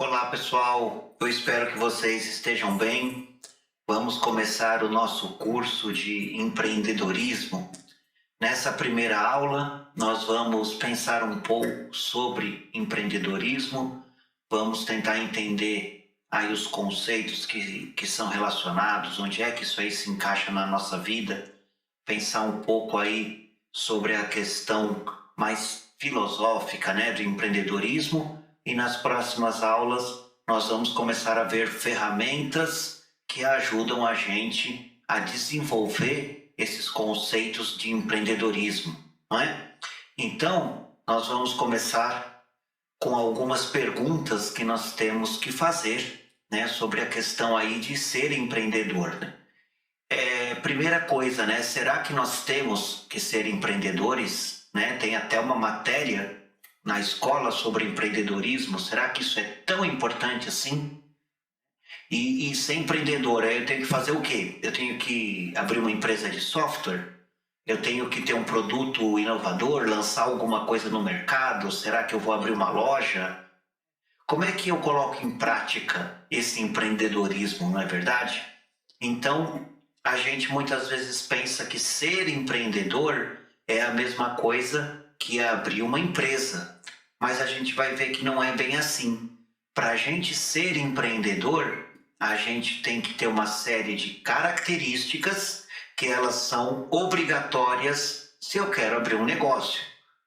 Olá, pessoal. Eu espero que vocês estejam bem. Vamos começar o nosso curso de empreendedorismo. Nessa primeira aula, nós vamos pensar um pouco sobre empreendedorismo. Vamos tentar entender aí os conceitos que são relacionados, onde é que isso aí se encaixa na nossa vida. Pensar um pouco aí sobre a questão mais filosófica, né, do empreendedorismo. E nas próximas aulas nós vamos começar a ver ferramentas que ajudam a gente a desenvolver esses conceitos de empreendedorismo, não é? Então, nós vamos começar com algumas perguntas que nós temos que fazer, né, sobre a questão aí de ser empreendedor, né? Primeira coisa, né? Será que nós temos que ser empreendedores, né? Tem até uma matéria na escola sobre empreendedorismo. Será que isso é tão importante assim? E ser empreendedor, eu tenho que fazer o quê? Eu tenho que abrir uma empresa de software? Eu tenho que ter um produto inovador, lançar alguma coisa no mercado? Será que eu vou abrir uma loja? Como é que eu coloco em prática esse empreendedorismo, não é verdade? Então, a gente muitas vezes pensa que ser empreendedor é a mesma coisa que abrir uma empresa, mas a gente vai ver que não é bem assim. Para a gente ser empreendedor, a gente tem que ter uma série de características que elas são obrigatórias se eu quero abrir um negócio,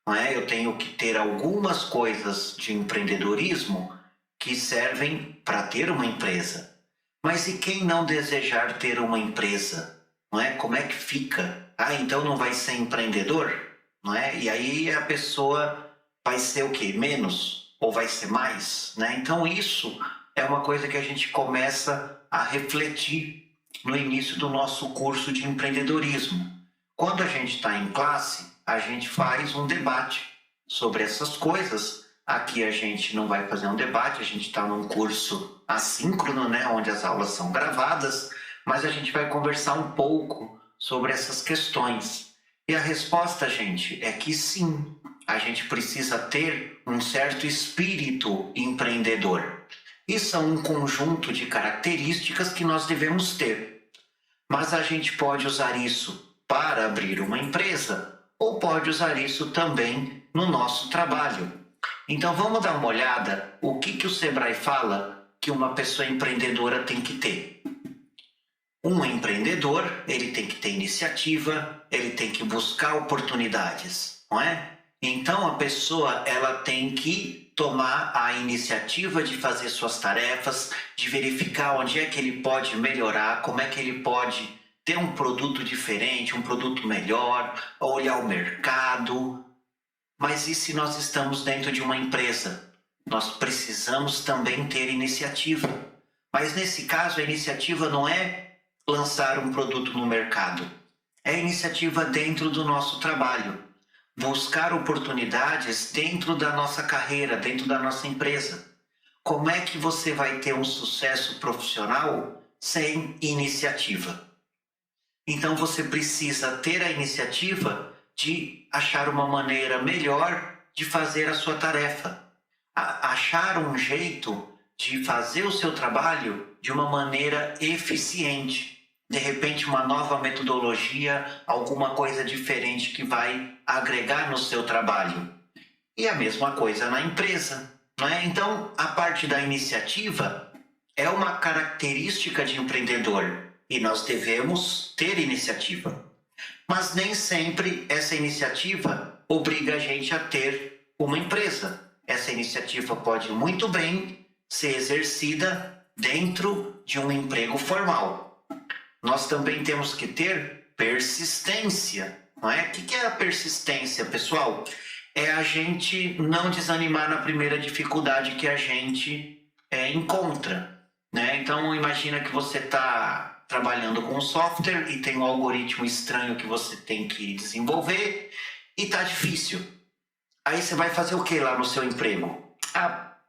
não é? Eu tenho que ter algumas coisas de empreendedorismo que servem para ter uma empresa. Mas e quem não desejar ter uma empresa? Não é? Como é que fica? Ah, então não vai ser empreendedor? Não é? E aí a pessoa vai ser o quê? Menos? Ou vai ser mais? Né? Então isso é uma coisa que a gente começa a refletir no início do nosso curso de empreendedorismo. Quando a gente está em classe, a gente faz um debate sobre essas coisas. Aqui a gente não vai fazer um debate, a gente está num curso assíncrono, né, onde as aulas são gravadas, mas a gente vai conversar um pouco sobre essas questões. E a resposta, gente, é que sim, a gente precisa ter um certo espírito empreendedor. Isso é um conjunto de características que nós devemos ter. Mas a gente pode usar isso para abrir uma empresa ou pode usar isso também no nosso trabalho. Então vamos dar uma olhada o que o Sebrae fala que uma pessoa empreendedora tem que ter. Um empreendedor, ele tem que ter iniciativa, ele tem que buscar oportunidades, não é? Então a pessoa, ela tem que tomar a iniciativa de fazer suas tarefas, de verificar onde é que ele pode melhorar, como é que ele pode ter um produto diferente, um produto melhor, olhar o mercado. Mas e se nós estamos dentro de uma empresa? Nós precisamos também ter iniciativa. Mas nesse caso, a iniciativa não é lançar um produto no mercado. É iniciativa dentro do nosso trabalho. Buscar oportunidades dentro da nossa carreira, dentro da nossa empresa. Como é que você vai ter um sucesso profissional sem iniciativa? Então você precisa ter a iniciativa de achar uma maneira melhor de fazer a sua tarefa. Achar um jeito de fazer o seu trabalho de uma maneira eficiente. De repente, uma nova metodologia, alguma coisa diferente que vai agregar no seu trabalho. E a mesma coisa na empresa, não é? Então, a parte da iniciativa é uma característica de empreendedor e nós devemos ter iniciativa. Mas nem sempre essa iniciativa obriga a gente a ter uma empresa. Essa iniciativa pode muito bem ser exercida dentro de um emprego formal. Nós também temos que ter persistência, não é? O que é a persistência, pessoal? É a gente não desanimar na primeira dificuldade que a gente encontra, né? Então, imagina que você está trabalhando com um software e tem um algoritmo estranho que você tem que desenvolver e está difícil. Aí você vai fazer o que lá no seu emprego?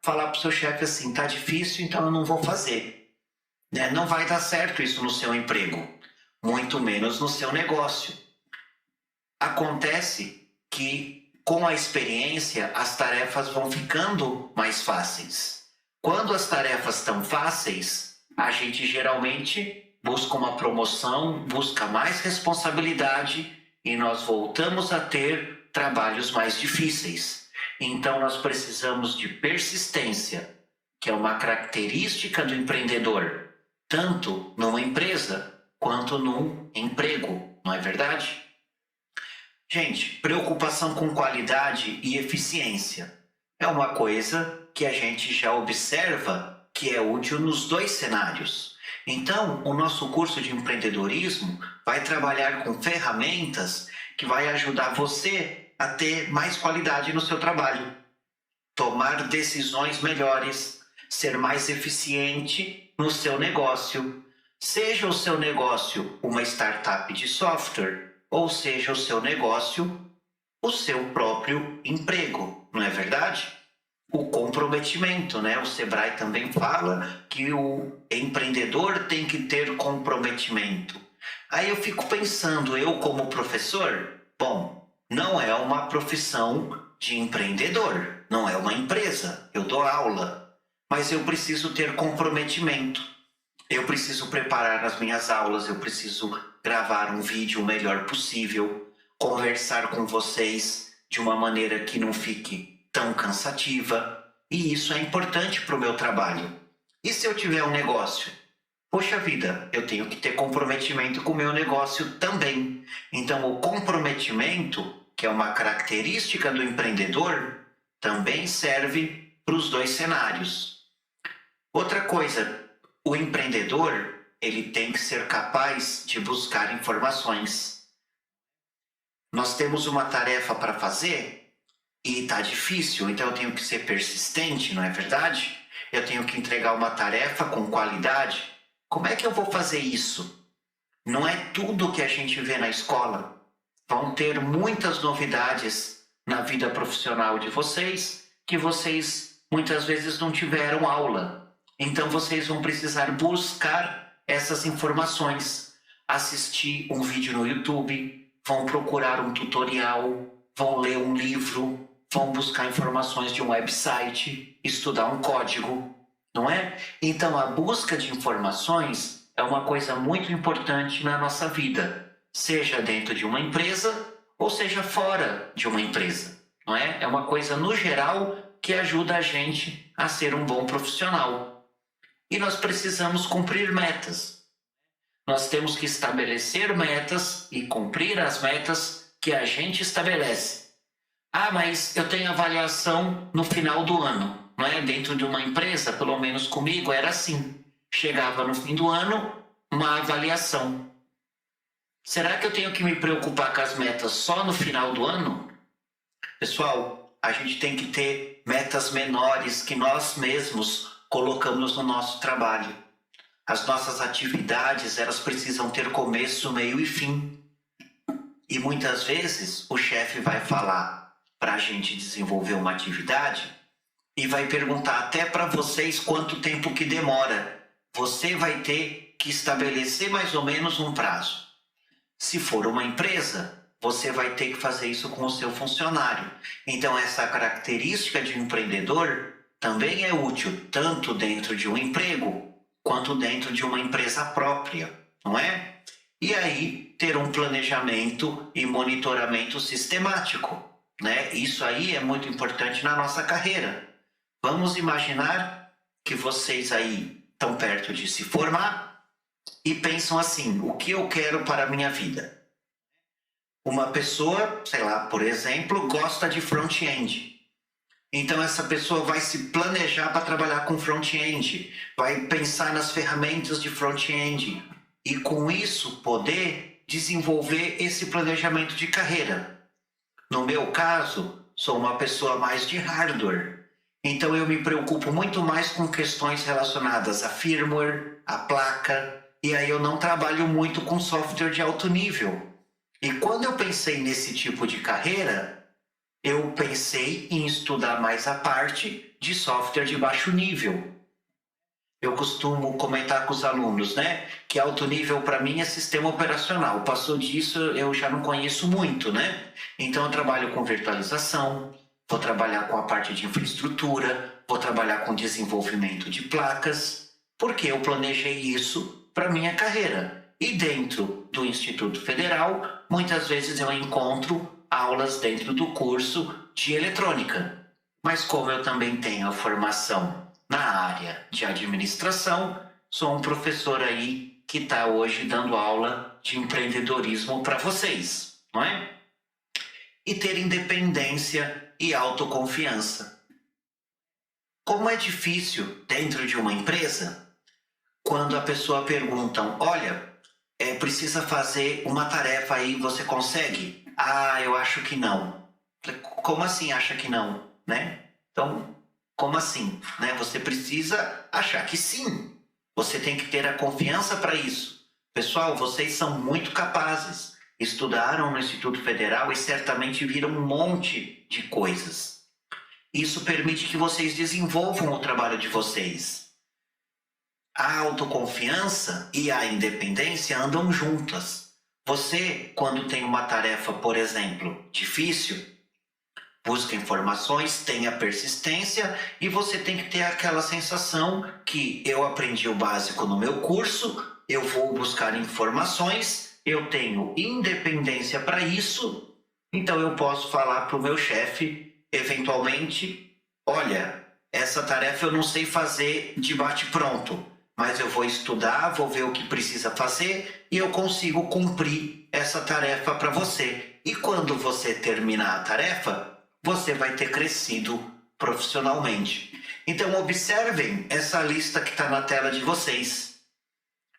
Falar para o seu chefe assim, está difícil, então eu não vou fazer. Né? Não vai dar certo isso no seu emprego, muito menos no seu negócio. Acontece que com a experiência as tarefas vão ficando mais fáceis. Quando as tarefas estão fáceis, a gente geralmente busca uma promoção, busca mais responsabilidade e nós voltamos a ter trabalhos mais difíceis. Então, nós precisamos de persistência, que é uma característica do empreendedor, tanto numa empresa quanto num emprego, não é verdade? Gente, preocupação com qualidade e eficiência é uma coisa que a gente já observa que é útil nos dois cenários. Então, o nosso curso de empreendedorismo vai trabalhar com ferramentas que vai ajudar você a ter mais qualidade no seu trabalho, tomar decisões melhores, ser mais eficiente no seu negócio. Seja o seu negócio uma startup de software, ou seja o seu negócio o seu próprio emprego, não é verdade? O comprometimento, né? O Sebrae também fala que o empreendedor tem que ter comprometimento. Aí eu fico pensando, eu como professor, bom, não é uma profissão de empreendedor, não é uma empresa, eu dou aula, mas eu preciso ter comprometimento. Eu preciso preparar as minhas aulas, eu preciso gravar um vídeo o melhor possível, conversar com vocês de uma maneira que não fique tão cansativa. E isso é importante para o meu trabalho. E se eu tiver um negócio? Poxa vida, eu tenho que ter comprometimento com o meu negócio também. Então, o comprometimento, que é uma característica do empreendedor, também serve para os dois cenários. Outra coisa, o empreendedor, ele tem que ser capaz de buscar informações. Nós temos uma tarefa para fazer e está difícil, então eu tenho que ser persistente, não é verdade? Eu tenho que entregar uma tarefa com qualidade. Como é que eu vou fazer isso? Não é tudo que a gente vê na escola. Vão ter muitas novidades na vida profissional de vocês que vocês muitas vezes não tiveram aula. Então vocês vão precisar buscar essas informações, assistir um vídeo no YouTube, vão procurar um tutorial, vão ler um livro, vão buscar informações de um website, estudar um código, não é? Então a busca de informações é uma coisa muito importante na nossa vida, seja dentro de uma empresa ou seja fora de uma empresa, não é? É uma coisa no geral que ajuda a gente a ser um bom profissional. E nós precisamos cumprir metas. Nós temos que estabelecer metas e cumprir as metas que a gente estabelece. Ah, mas eu tenho avaliação no final do ano, não é? Dentro de uma empresa, pelo menos comigo, era assim. Chegava no fim do ano, uma avaliação. Será que eu tenho que me preocupar com as metas só no final do ano? Pessoal, a gente tem que ter metas menores que nós mesmos colocamos no nosso trabalho. As nossas atividades, elas precisam ter começo, meio e fim. E muitas vezes o chefe vai falar para a gente desenvolver uma atividade e vai perguntar até para vocês quanto tempo que demora. Você vai ter que estabelecer mais ou menos um prazo. Se for uma empresa, você vai ter que fazer isso com o seu funcionário. Então essa característica de um empreendedor também é útil tanto dentro de um emprego quanto dentro de uma empresa própria, não é? E aí ter um planejamento e monitoramento sistemático, né? Isso aí é muito importante na nossa carreira. Vamos imaginar que vocês aí estão perto de se formar e pensam assim, o que eu quero para a minha vida? Uma pessoa, sei lá, por exemplo, gosta de front-end. Então essa pessoa vai se planejar para trabalhar com front-end, vai pensar nas ferramentas de front-end e com isso poder desenvolver esse planejamento de carreira. No meu caso, sou uma pessoa mais de hardware, então eu me preocupo muito mais com questões relacionadas a firmware, a placa, e aí eu não trabalho muito com software de alto nível. E quando eu pensei nesse tipo de carreira, eu pensei em estudar mais a parte de software de baixo nível. Eu costumo comentar com os alunos, né? Que alto nível para mim é sistema operacional. Passou disso, eu já não conheço muito, né? Então eu trabalho com virtualização, vou trabalhar com a parte de infraestrutura, vou trabalhar com desenvolvimento de placas, porque eu planejei isso para minha carreira. E dentro do Instituto Federal, muitas vezes eu encontro aulas dentro do curso de eletrônica. Mas como eu também tenho a formação na área de administração, sou um professor aí que está hoje dando aula de empreendedorismo para vocês, não é? E ter independência e autoconfiança. Como é difícil dentro de uma empresa quando a pessoa pergunta, olha, precisa fazer uma tarefa aí, você consegue? Ah, eu acho que não. Como assim acha que não, né? Então, como assim, né? Você precisa achar que sim. Você tem que ter a confiança para isso. Pessoal, vocês são muito capazes. Estudaram no Instituto Federal e certamente viram um monte de coisas. Isso permite que vocês desenvolvam o trabalho de vocês. A autoconfiança e a independência andam juntas. Você, quando tem uma tarefa, por exemplo, difícil, busca informações, tenha persistência e você tem que ter aquela sensação que eu aprendi o básico no meu curso, eu vou buscar informações, eu tenho independência para isso, então eu posso falar para o meu chefe, eventualmente, olha, essa tarefa eu não sei fazer de bate-pronto, mas eu vou estudar, vou ver o que precisa fazer e eu consigo cumprir essa tarefa para você. E quando você terminar a tarefa, você vai ter crescido profissionalmente. Então observem essa lista que está na tela de vocês.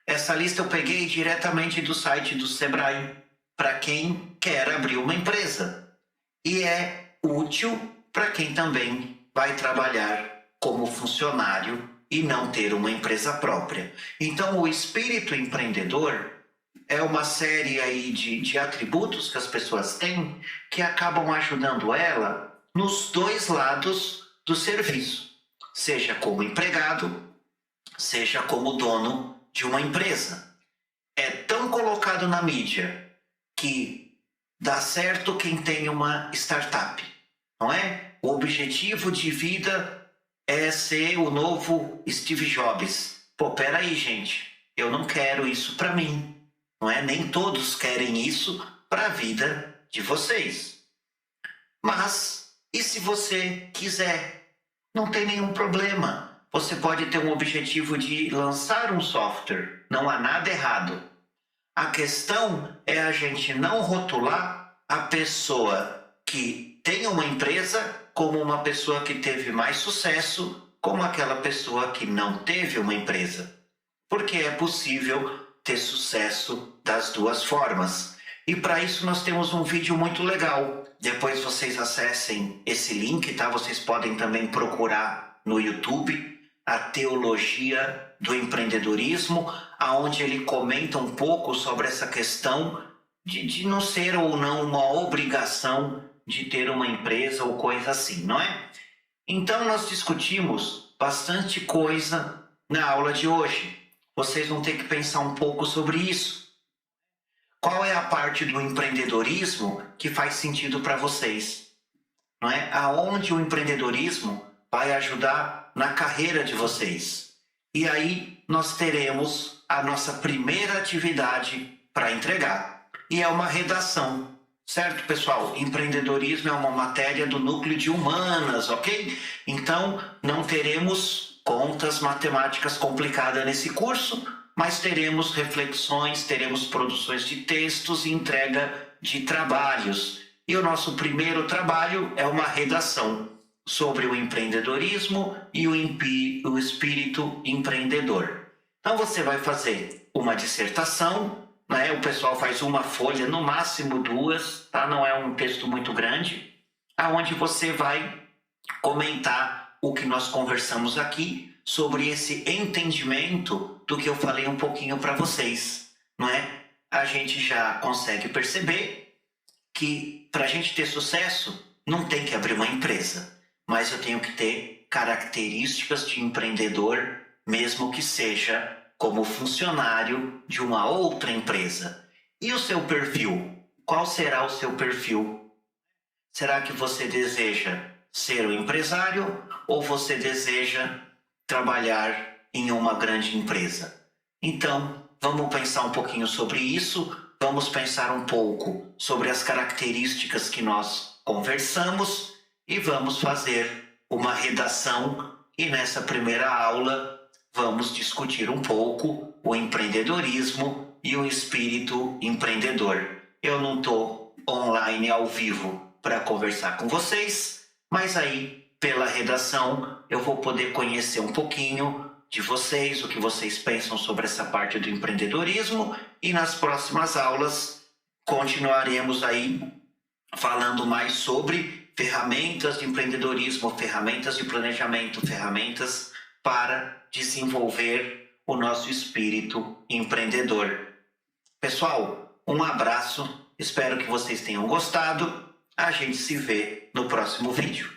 Essa lista eu peguei diretamente do site do Sebrae, para quem quer abrir uma empresa. E é útil para quem também vai trabalhar como funcionário e não ter uma empresa própria. Então o espírito empreendedor é uma série aí de atributos que as pessoas têm que acabam ajudando ela nos dois lados do serviço, seja como empregado, seja como dono de uma empresa. É tão colocado na mídia que dá certo quem tem uma startup, não é? O objetivo de vida é ser o novo Steve Jobs. Pô, peraí, gente, eu não quero isso para mim. Não é? Nem todos querem isso para a vida de vocês. Mas, e se você quiser? Não tem nenhum problema. Você pode ter um objetivo de lançar um software. Não há nada errado. A questão é a gente não rotular a pessoa que tem uma empresa como uma pessoa que teve mais sucesso, como aquela pessoa que não teve uma empresa. Porque é possível ter sucesso das duas formas. E para isso nós temos um vídeo muito legal. Depois vocês acessem esse link, tá? Vocês podem também procurar no YouTube a Teologia do Empreendedorismo, aonde ele comenta um pouco sobre essa questão de não ser ou não uma obrigação de ter uma empresa ou coisa assim, não é? Então nós discutimos bastante coisa na aula de hoje. Vocês vão ter que pensar um pouco sobre isso. Qual é a parte do empreendedorismo que faz sentido para vocês? Não é? Aonde o empreendedorismo vai ajudar na carreira de vocês? E aí nós teremos a nossa primeira atividade para entregar. E é uma redação. Certo, pessoal? Empreendedorismo é uma matéria do núcleo de humanas, ok? Então, não teremos contas matemáticas complicadas nesse curso, mas teremos reflexões, teremos produções de textos e entrega de trabalhos. E o nosso primeiro trabalho é uma redação sobre o empreendedorismo e o espírito empreendedor. Então você vai fazer uma dissertação, né? O pessoal faz uma folha, no máximo duas, tá? Não é um texto muito grande, aonde você vai comentar o que nós conversamos aqui sobre esse entendimento do que eu falei um pouquinho para vocês, não é? A gente já consegue perceber que para a gente ter sucesso não tem que abrir uma empresa, mas eu tenho que ter características de empreendedor, mesmo que seja como funcionário de uma outra empresa. E o seu perfil? Qual será o seu perfil? Será que você deseja ser um empresário ou você deseja trabalhar em uma grande empresa. Então, vamos pensar um pouquinho sobre isso, vamos pensar um pouco sobre as características que nós conversamos e vamos fazer uma redação. E nessa primeira aula, vamos discutir um pouco o empreendedorismo e o espírito empreendedor. Eu não estou online ao vivo para conversar com vocês, mas aí, pela redação, eu vou poder conhecer um pouquinho de vocês, o que vocês pensam sobre essa parte do empreendedorismo, e nas próximas aulas continuaremos aí falando mais sobre ferramentas de empreendedorismo, ferramentas de planejamento, ferramentas para desenvolver o nosso espírito empreendedor. Pessoal, um abraço, espero que vocês tenham gostado. A gente se vê no próximo vídeo.